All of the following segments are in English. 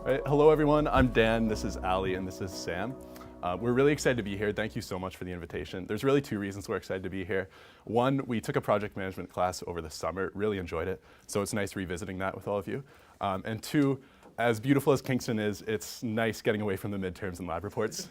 Right. Hello everyone, I'm Dan, this is Ali, and this is Sam. We're really excited to be here. Thank you so much for the invitation. There's really two reasons we're excited to be here. One, we took a project management class over the summer, really enjoyed it, so it's nice revisiting that with all of you. And two, as beautiful as Kingston is, it's nice getting away from the midterms and lab reports.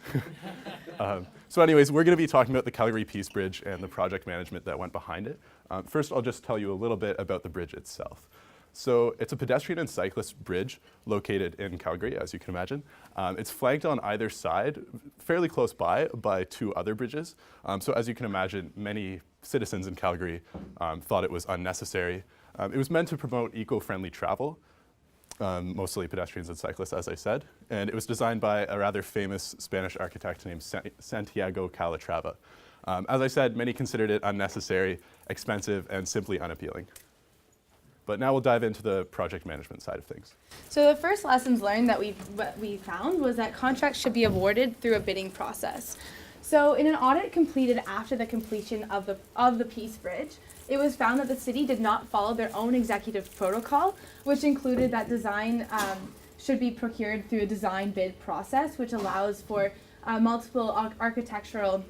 So anyways, we're going to be talking about the Calgary Peace Bridge and the project management that went behind it. First, I'll just tell you a little bit about the bridge itself. So it's a pedestrian and cyclist bridge located in Calgary, as you can imagine. It's flanked on either side, fairly close by two other bridges. So as you can imagine, many citizens in Calgary thought it was unnecessary. It was meant to promote eco-friendly travel, mostly pedestrians and cyclists, as I said. And it was designed by a rather famous Spanish architect named Santiago Calatrava. As I said, many considered it unnecessary, expensive, and simply unappealing. But now we'll dive into the project management side of things. So the first lessons learned that we found was that contracts should be awarded through a bidding process. So in an audit completed after the completion of the Peace Bridge, it was found that the city did not follow their own executive protocol, which included that design should be procured through a design bid process, which allows for multiple architectural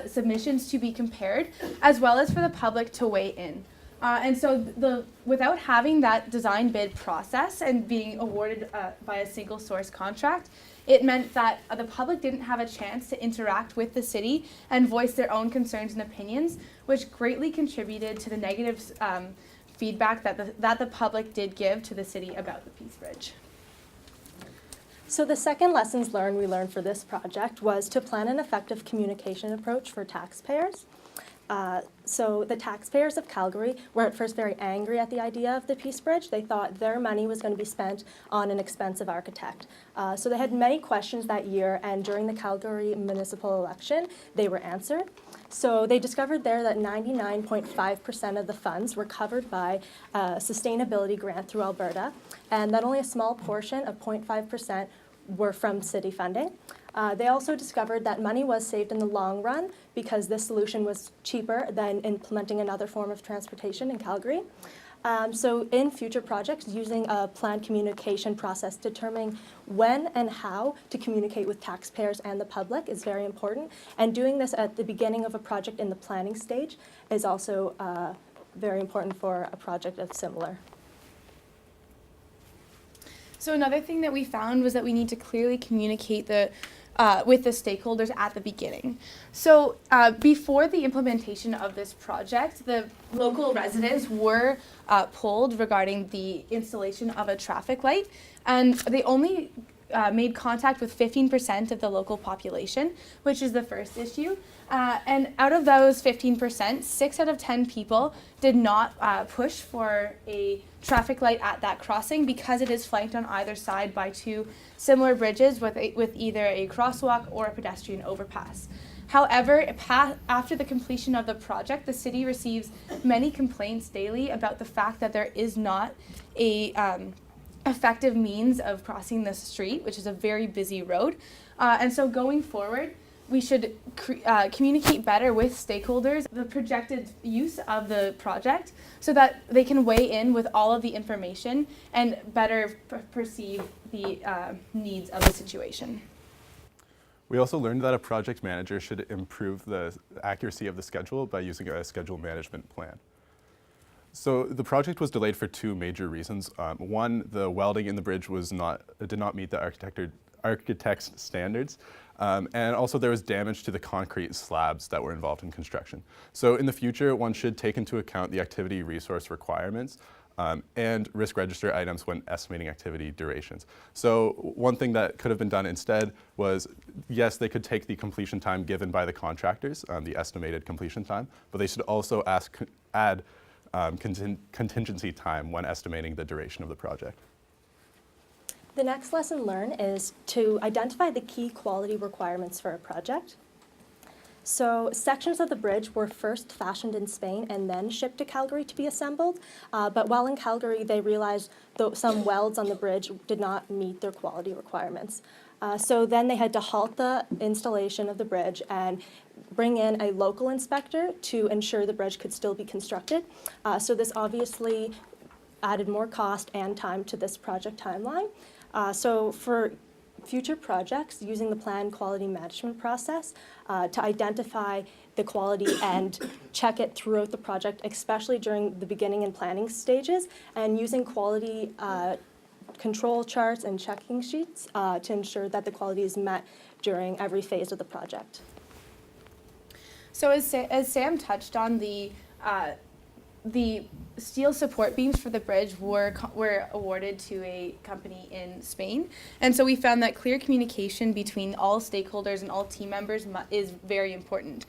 submissions to be compared, as well as for the public to weigh in. And so without having that design bid process and being awarded by a single source contract, it meant that the public didn't have a chance to interact with the city and voice their own concerns and opinions, which greatly contributed to the negative feedback that the public did give to the city about the Peace Bridge. So the second lessons learned we learned for this project was to plan an effective communication approach for taxpayers. So the taxpayers of Calgary were at first very angry at the idea of the Peace Bridge. They thought their money was going to be spent on an expensive architect. So they had many questions that year, and during the Calgary municipal election, they were answered. So they discovered there that 99.5% of the funds were covered by a sustainability grant through Alberta, and that only a small portion of 0.5% were from city funding. They also discovered that money was saved in the long run because this solution was cheaper than implementing another form of transportation in Calgary. So in future projects, using a planned communication process, determining when and how to communicate with taxpayers and the public is very important. And doing this at the beginning of a project in the planning stage is also very important for a project of similar. So another thing that we found was that we need to clearly communicate with the stakeholders at the beginning. So before the implementation of this project, the local residents were polled regarding the installation of a traffic light, and they only made contact with 15% of the local population, which is the first issue. And out of those 15%, 6 out of 10 people did not push for a traffic light at that crossing because it is flanked on either side by two similar bridges with either a crosswalk or a pedestrian overpass. However, after the completion of the project, the city receives many complaints daily about the fact that there is not a effective means of crossing the street, which is a very busy road. And so going forward, we should communicate better with stakeholders the projected use of the project so that they can weigh in with all of the information and better perceive the needs of the situation. We also learned that a project manager should improve the accuracy of the schedule by using a schedule management plan. So the project was delayed for two major reasons. One, the welding in the bridge did not meet the architect's standards. And also there was damage to the concrete slabs that were involved in construction. So in the future, one should take into account the activity resource requirements and risk register items when estimating activity durations. So one thing that could have been done instead was, yes, they could take the completion time given by the contractors, the estimated completion time, but they should also add contingency time when estimating the duration of the project. The next lesson learned is to identify the key quality requirements for a project. So sections of the bridge were first fashioned in Spain and then shipped to Calgary to be assembled. But while in Calgary, they realized that some welds on the bridge did not meet their quality requirements. So then they had to halt the installation of the bridge and bring in a local inspector to ensure the bridge could still be constructed. So this obviously added more cost and time to this project timeline. So for future projects, using the plan quality management process to identify the quality and check it throughout the project, especially during the beginning and planning stages, and using quality control charts and checking sheets to ensure that the quality is met during every phase of the project. So as Sam touched on, the steel support beams for the bridge were awarded to a company in Spain. And so we found that clear communication between all stakeholders and all team members is very important.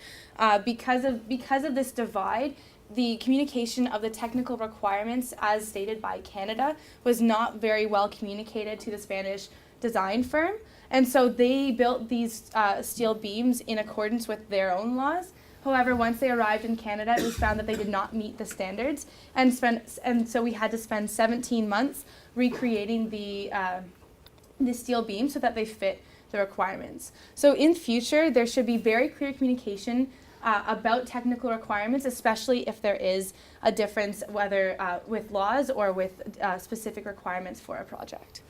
Because of this divide, the communication of the technical requirements as stated by Canada was not very well communicated to the Spanish design firm. And so they built these steel beams in accordance with their own laws. However, once they arrived in Canada, it was found that they did not meet the standards, and so we had to spend 17 months recreating the steel beam so that they fit the requirements. So in future, there should be very clear communication about technical requirements, especially if there is a difference, whether with laws or with specific requirements for a project.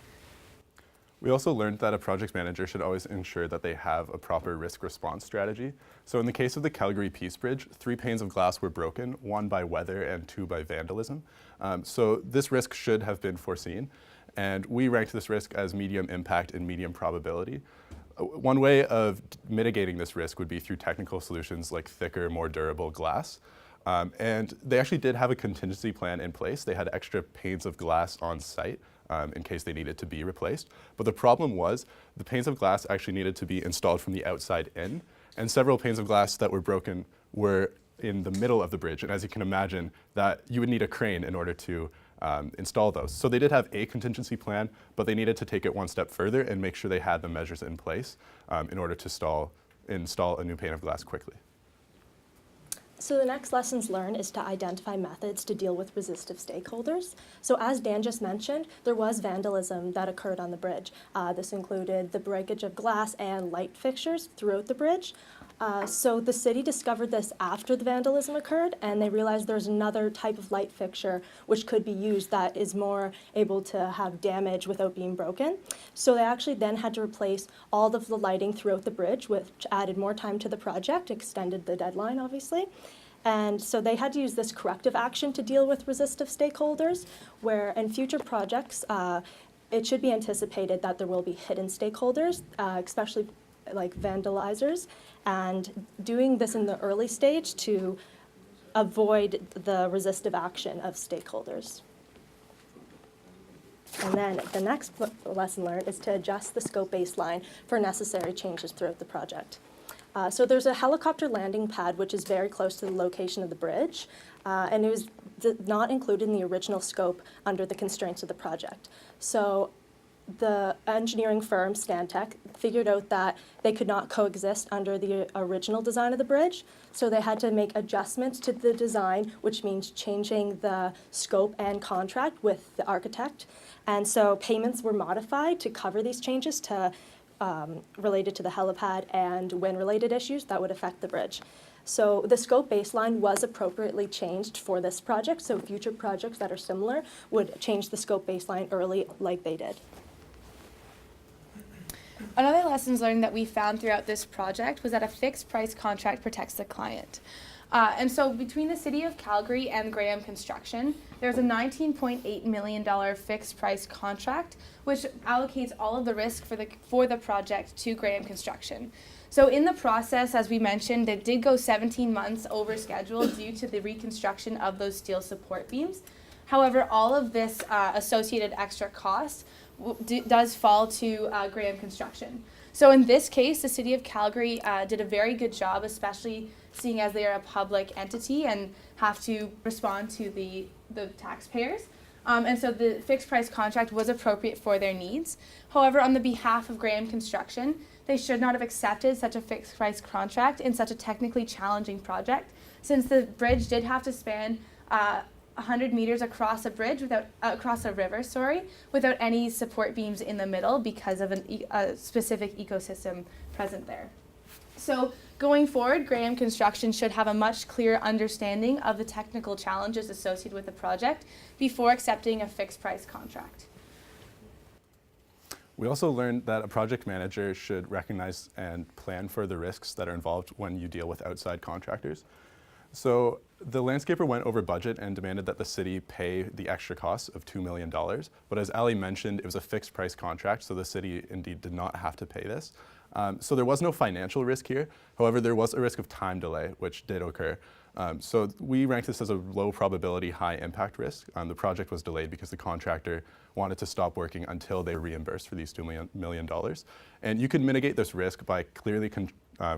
We also learned that a project manager should always ensure that they have a proper risk response strategy. So in the case of the Calgary Peace Bridge, 3 panes of glass were broken, 1 by weather and 2 by vandalism. So this risk should have been foreseen, and we ranked this risk as medium impact and medium probability. One way of mitigating this risk would be through technical solutions like thicker, more durable glass. And they actually did have a contingency plan in place. They had extra panes of glass on site in case they needed to be replaced. But the problem was the panes of glass actually needed to be installed from the outside in, and several panes of glass that were broken were in the middle of the bridge. And as you can imagine, that you would need a crane in order to install those. So they did have a contingency plan, but they needed to take it one step further and make sure they had the measures in place in order to install a new pane of glass quickly. So the next lessons learned is to identify methods to deal with resistive stakeholders. So as Dan just mentioned, there was vandalism that occurred on the bridge. This included the breakage of glass and light fixtures throughout the bridge. So the city discovered this after the vandalism occurred, and they realized there's another type of light fixture which could be used that is more able to have damage without being broken. So they actually then had to replace all of the lighting throughout the bridge, which added more time to the project, extended the deadline, obviously. And so they had to use this corrective action to deal with resistive stakeholders, where in future projects, it should be anticipated that there will be hidden stakeholders, especially like vandalizers, and doing this in the early stage to avoid the resistive action of stakeholders. And then the next lesson learned is to adjust the scope baseline for necessary changes throughout the project. So there's a helicopter landing pad which is very close to the location of the bridge, and it was not included in the original scope under the constraints of the project. So the engineering firm, Stantec, figured out that they could not coexist under the original design of the bridge, so they had to make adjustments to the design, which means changing the scope and contract with the architect. And so payments were modified to cover these changes to related to the helipad and wind-related issues that would affect the bridge. So the scope baseline was appropriately changed for this project, so future projects that are similar would change the scope baseline early like they did. Another lessons learned that we found throughout this project was that a fixed price contract protects the client. And so between the City of Calgary and Graham Construction, there's a $19.8 million fixed price contract which allocates all of the risk for the project to Graham Construction. So in the process, as we mentioned, it did go 17 months over schedule due to the reconstruction of those steel support beams. However, all of this associated extra cost does fall to Graham Construction. So in this case, the City of Calgary did a very good job, especially seeing as they are a public entity and have to respond to the taxpayers. And so the fixed price contract was appropriate for their needs. However, on the behalf of Graham Construction, they should not have accepted such a fixed price contract in such a technically challenging project, since the bridge did have to span 100 meters across a river, without any support beams in the middle because of a specific ecosystem present there. So going forward, Graham Construction should have a much clearer understanding of the technical challenges associated with the project before accepting a fixed price contract. We also learned that a project manager should recognize and plan for the risks that are involved when you deal with outside contractors. So the landscaper went over budget and demanded that the city pay the extra costs of $2 million. But as Ali mentioned, it was a fixed price contract, so the city indeed did not have to pay this. So there was no financial risk here. However, there was a risk of time delay, which did occur. So we ranked this as a low probability, high impact risk. The project was delayed because the contractor wanted to stop working until they reimbursed for these $2 million. And you can mitigate this risk by clearly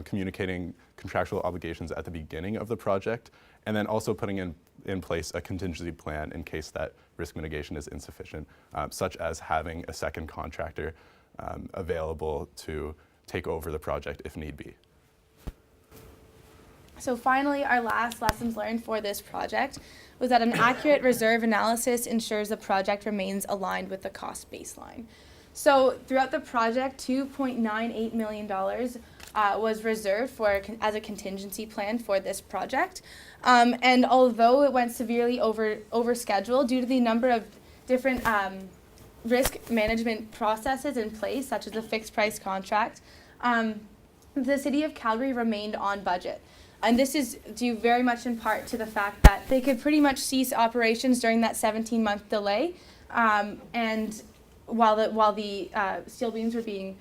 communicating contractual obligations at the beginning of the project, and then also putting in place a contingency plan in case that risk mitigation is insufficient, such as having a second contractor available to take over the project if need be. So finally, our last lessons learned for this project was that an accurate reserve analysis ensures the project remains aligned with the cost baseline. So throughout the project, $2.98 million was reserved as a contingency plan for this project. And although it went severely over schedule due to the number of different risk management processes in place, such as a fixed price contract, the City of Calgary remained on budget. And this is due very much in part to the fact that they could pretty much cease operations during that 17-month delay, and while the steel beams were being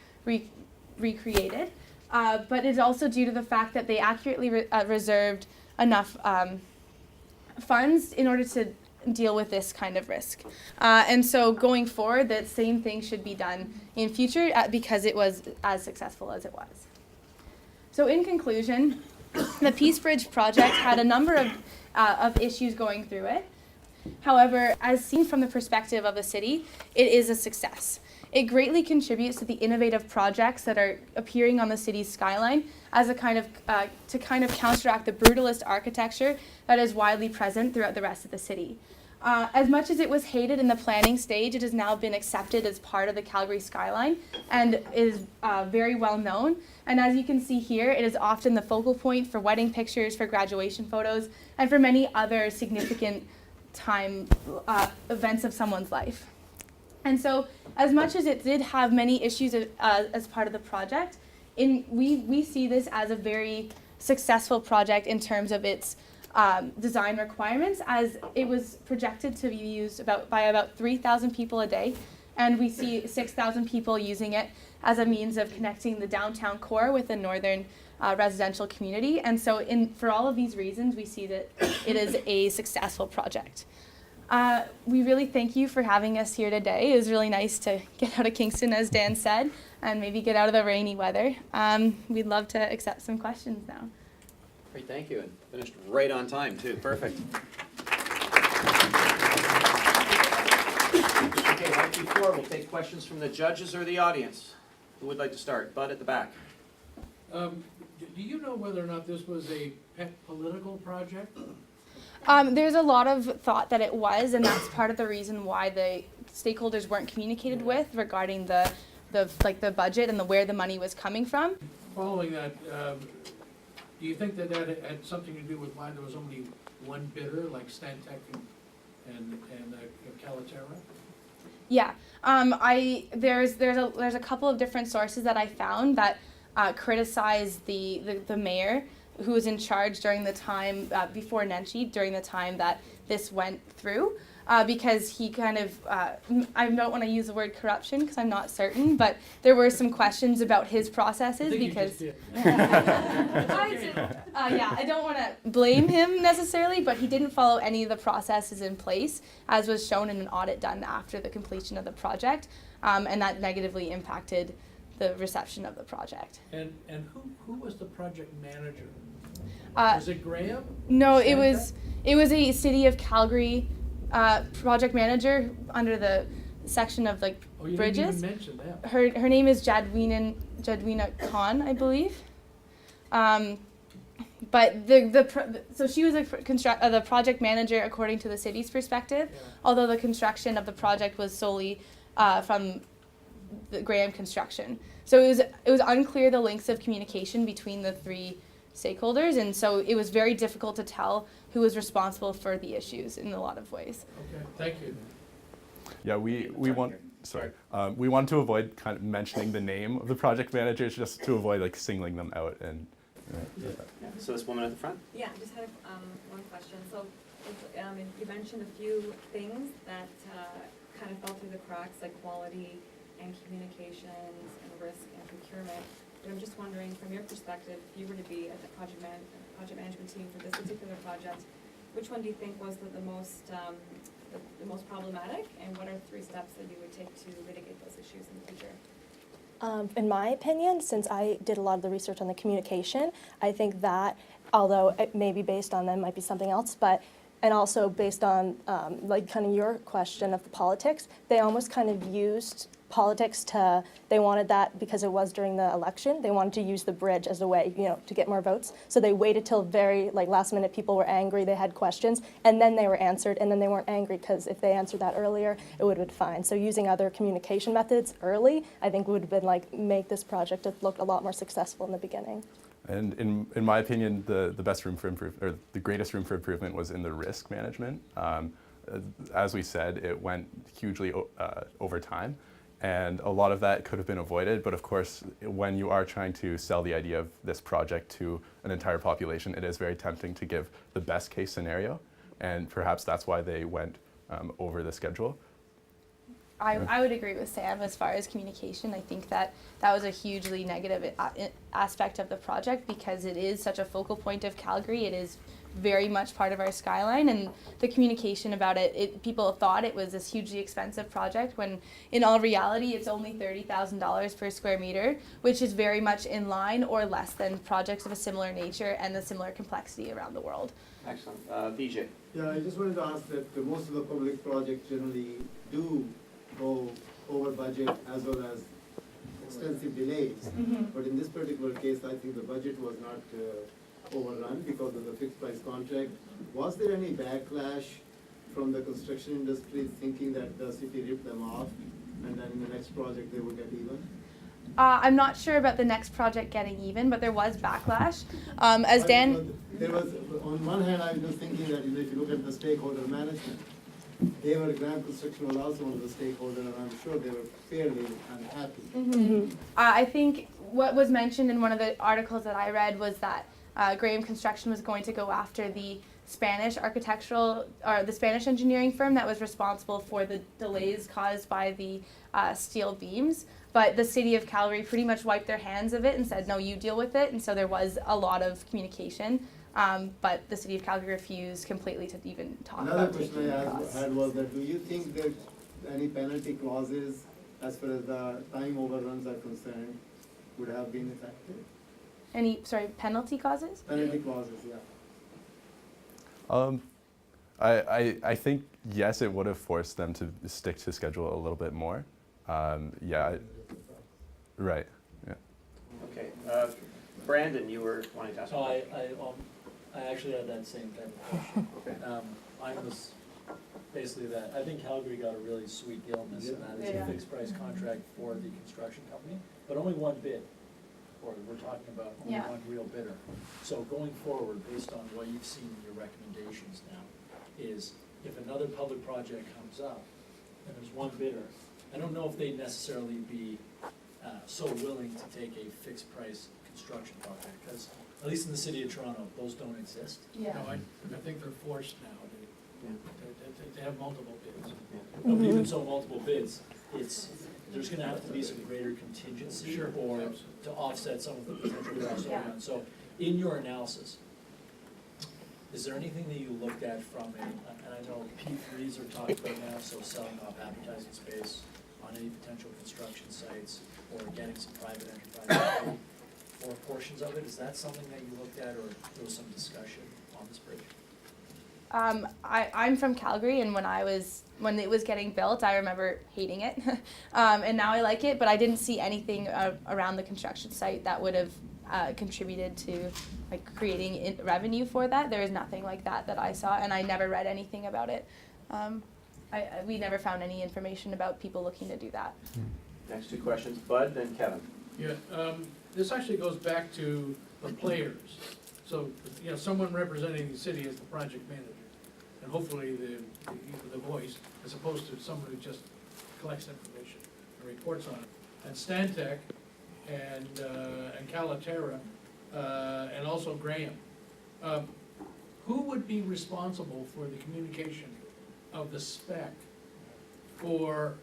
recreated. But it's also due to the fact that they accurately reserved enough funds in order to deal with this kind of risk. And so going forward, that same thing should be done in future because it was as successful as it was. So in conclusion, the Peace Bridge project had a number of issues going through it. However, as seen from the perspective of the city, it is a success. It greatly contributes to the innovative projects that are appearing on the city's skyline as a kind of to counteract the brutalist architecture that is widely present throughout the rest of the city. As much as it was hated in the planning stage, it has now been accepted as part of the Calgary skyline and is very well known. And as you can see here, it is often the focal point for wedding pictures, for graduation photos, and for many other significant events of someone's life. And so, as much as it did have many issues as part of the project, we see this as a very successful project in terms of its design requirements, as it was projected to be used by about 3,000 people a day, and we see 6,000 people using it as a means of connecting the downtown core with the northern residential community. And so for all of these reasons, we see that it is a successful project. We really thank you for having us here today. It was really nice to get out of Kingston, as Dan said, and maybe get out of the rainy weather. We'd love to accept some questions now. Great, thank you, and finished right on time too. Perfect. Okay, like before, we'll take questions from the judges or the audience. Who would like to start? Bud at the back. Do you know whether or not this was a pet political project? There's a lot of thought that it was, and that's part of the reason why the stakeholders weren't communicated with regarding the budget and where the money was coming from. Following that, do you think that had something to do with why there was only one bidder, like Stantec and Calaterra? Yeah, there's a couple of different sources that I found that criticize the mayor who was in charge during the time before Nenshi, during the time that this went through, because he kind of, I don't want to use the word corruption because I'm not certain, but there were some questions about his processes because. I don't want to blame him necessarily, but he didn't follow any of the processes in place, as was shown in an audit done after the completion of the project, and that negatively impacted the reception of the project. And who was the project manager? Was it Graham? No, Samantha? it was a City of Calgary project manager under the section of Oh, you bridges. didn't even mention that. Her name is Jadwina Khan, I believe. But so she was the project manager according to the city's perspective, Yeah. although the construction of the project was solely from the Graham Construction. So it was unclear the links of communication between the three stakeholders, and so it was very difficult to tell who was responsible for the issues in a lot of ways. Okay, thank you. Yeah, we Sorry. We wanted to avoid kind of mentioning the name of the project managers, just to avoid like singling them out. And Yeah. So this woman at the front? Yeah, I just had one question. So you mentioned a few things that kind of fell through the cracks, like quality and communications and risk and procurement. But I'm just wondering, from your perspective, if you were to be at the project management team for this particular project, which one do you think was the most problematic, and what are 3 steps that you would take to mitigate those issues in the future? In my opinion, since I did a lot of the research on the communication, I think that, although it may be based on them, might be something else, but, and also based on like kind of your question of the politics, they almost kind of used politics to, they wanted that because it was during the election, they wanted to use the bridge as a way, you know, to get more votes. So they waited till very, like, last minute, people were angry, they had questions, and then they were answered, and then they weren't angry, because if they answered that earlier, it would have been fine. So using other communication methods early, I think would have been like, make this project look a lot more successful in the beginning. And in my opinion, the best room for improvement, or the greatest room for improvement, was in the risk management. As we said, it went hugely over time. And a lot of that could have been avoided, but of course, when you are trying to sell the idea of this project to an entire population, it is very tempting to give the best case scenario, and perhaps that's why they went over the schedule. I would agree with Sam as far as communication. I think that was a hugely negative aspect of the project, because it is such a focal point of Calgary. It is very much part of our skyline, and the communication about it, people thought it was this hugely expensive project, when in all reality it's only $30,000 per square meter, which is very much in line or less than projects of a similar nature and the similar complexity around the world. Excellent. VJ? Yeah, I just wanted to ask that most of the public projects generally do go over budget as well as extensive delays. But in this particular case, I think the budget was not overrun because of the fixed price contract. Was there any backlash from the construction industry thinking that the city ripped them off, and then in the next project they would get even? I'm not sure about the next project getting even, but there was backlash. As Dan... There was, on one hand, I was just thinking that, you know, if you look at the stakeholder management, they were, Graham Construction was also one of the stakeholders, and I'm sure they were fairly unhappy. I think what was mentioned in one of the articles that I read was that Graham Construction was going to go after the Spanish architectural, or the Spanish engineering firm that was responsible for the delays caused by the steel beams. But the city of Calgary pretty much wiped their hands of it and said, no, you deal with it. And so there was a lot of communication. But the city of Calgary refused completely to even talk Another about taking question the I costs. had was that, do you think that any penalty clauses, as far as the time overruns are concerned, would have been effective? Any, penalty causes? Penalty clauses, yeah. I think, yes, it would have forced them to stick to schedule a little bit more. Right. Yeah. Okay. Brandon, you were wanting to ask. So I actually had that same type of question. Okay. Mine was basically that, I think Calgary got a really sweet deal on this, and that is Yeah. a fixed price contract for the construction company, but only one bid. Or we're talking about only Yeah. one real bidder. So going forward, based on what you've seen in your recommendations now, is if another public project comes up and there's one bidder, I don't know if they'd necessarily be so willing to take a fixed price construction project, because at least in the city of Toronto, those don't exist. Yeah. No, I think they're forced now to have multiple bids. But even so, multiple bids, there's gonna have to be some greater contingency Sure, or absolutely. to offset some of the potential costs going Yeah. on. So in your analysis, is there anything that you looked at from and I know P3s are talked about now, so selling off advertising space on any potential construction sites or getting some private enterprise or portions of it, is that something that you looked at, or there was some discussion on this bridge? I'm from Calgary, and when it was getting built, I remember hating it, and now I like it. But I didn't see anything around the construction site that would have contributed to like creating revenue for that. There is nothing like that I saw, and I never read anything about it. We never found any information about people looking to do that. Next 2 questions, Bud, then Kevin. Yeah, this actually goes back to the players. So, you know, someone representing the city as the project manager, and hopefully the voice, as opposed to someone who just collects information and reports on it. And Stantec and Calaterra, and also Graham. Who would be responsible for the communication of the spec for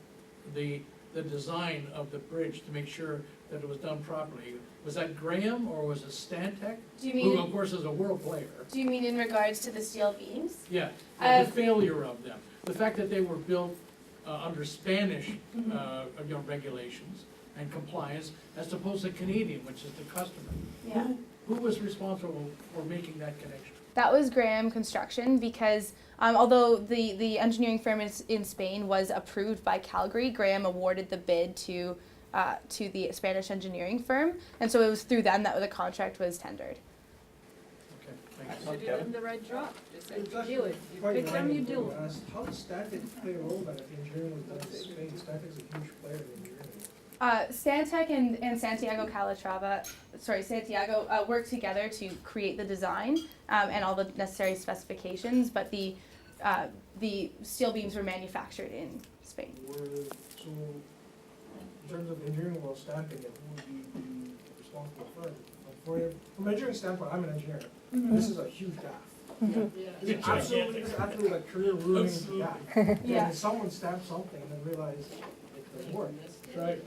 the design of the bridge to make sure that it was done properly? Was that Graham or was it Stantec? Do you Who, mean, of course, is a world player. do you mean in regards to the steel beams? Yeah, Uh, the failure of them. The fact that they were built under Spanish, regulations and compliance, as opposed to Canadian, which is the customer. Yeah. Who was responsible for making that connection? That was Graham Construction because although the engineering firm in Spain was approved by Calgary, Graham awarded the bid to the Spanish engineering firm, and so it was through them that the contract was tendered. Okay, thank you. Should have done the right job, just said, It's you actually do it, you quite pick them, you random, do. but how does Stantec play a role in that if the engineering was done in Spain? Stantec's a huge player in engineering. Stantec and Santiago Santiago worked together to create the design and all the necessary specifications, but the steel beams were manufactured in Spain. So, in terms of engineering, well, Stantec, who would be the responsible firm? From an engineering standpoint, I'm an engineer. This is a huge gap. Yeah. It's absolutely like career ruining gap. Yeah. And someone stamped something and then realized it doesn't work. Right.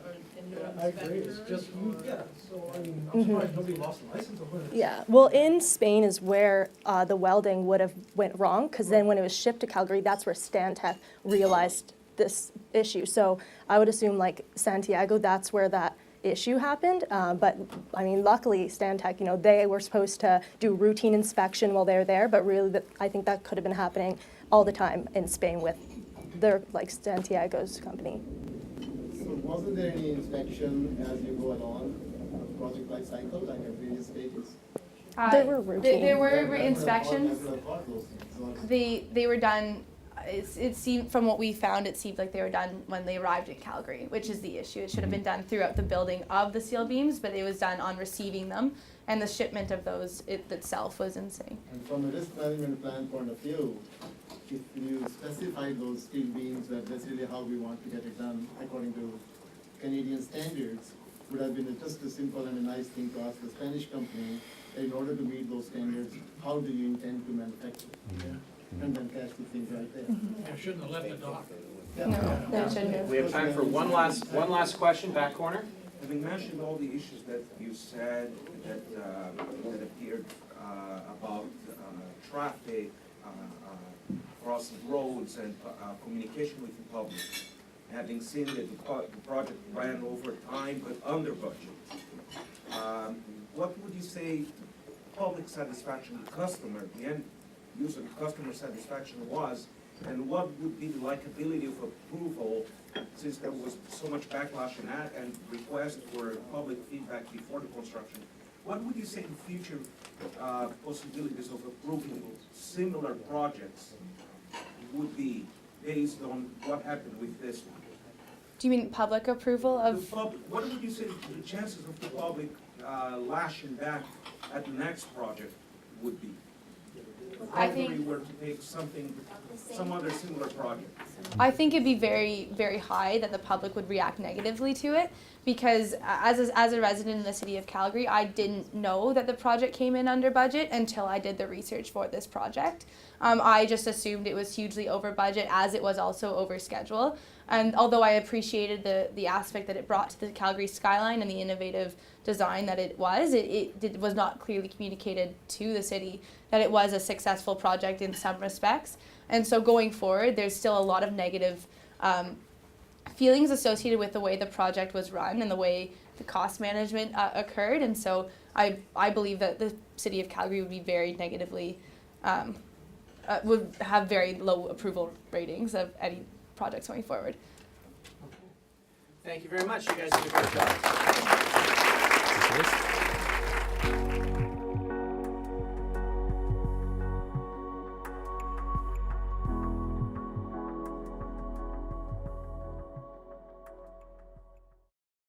I agree, it's just, yeah, so I mean, I'm surprised nobody lost a license over it. Yeah, well, in Spain is where the welding would have went wrong, because then when it was shipped to Calgary, that's where Stantec realized this issue. So I would assume like Santiago, that's where that issue happened. But I mean, luckily Stantec, they were supposed to do routine inspection while they were there, but really I think that could have been happening all the time in Spain with their, like, Santiago's company. So wasn't there any inspection as you go along, project life cycle, like at various stages? There were routine. There were That's what I inspections. thought those things. They were done. It seemed, from what we found, it seemed like they were done when they arrived in Calgary, which is the issue. It should have been done throughout the building of the steel beams, but it was done on receiving them, and the shipment of those itself was insane. And from a risk management plan point of view, if you specify those steel beams that that's really how we want to get it done according to Canadian standards, would have been just a simple and a nice thing to ask the Spanish company, in order to meet those standards, how do you intend to manufacture? And then catch the thing right there. I shouldn't have left the dock. No, they shouldn't have. We have time for one last question, back corner. Having mentioned all the issues that you said that appeared about traffic, crossing roads, and communication with the public, having seen that the project ran over time but under budget, what would you say public satisfaction, the customer, the end user, customer satisfaction was, and what would be the likability of approval, since there was so much backlash and request for public feedback before the construction? What would you say the future possibilities of approving similar projects would be based on what happened with this one? Do you mean public approval The of? public, what would you say the chances of the public lashing back at the next project would be? If I think- Calgary were to take some other similar project. I think it'd be very, very high that the public would react negatively to it, because as a resident in the city of Calgary, I didn't know that the project came in under budget until I did the research for this project. I just assumed it was hugely over budget, as it was also over schedule. And although I appreciated the aspect that it brought to the Calgary skyline and the innovative design that it was not clearly communicated to the city that it was a successful project in some respects. And so going forward, there's still a lot of negative feelings associated with the way the project was run and the way the cost management occurred. And so I believe that the city of Calgary would be very negatively, would have very low approval ratings of any projects going forward. Thank you very much. You guys did a great job.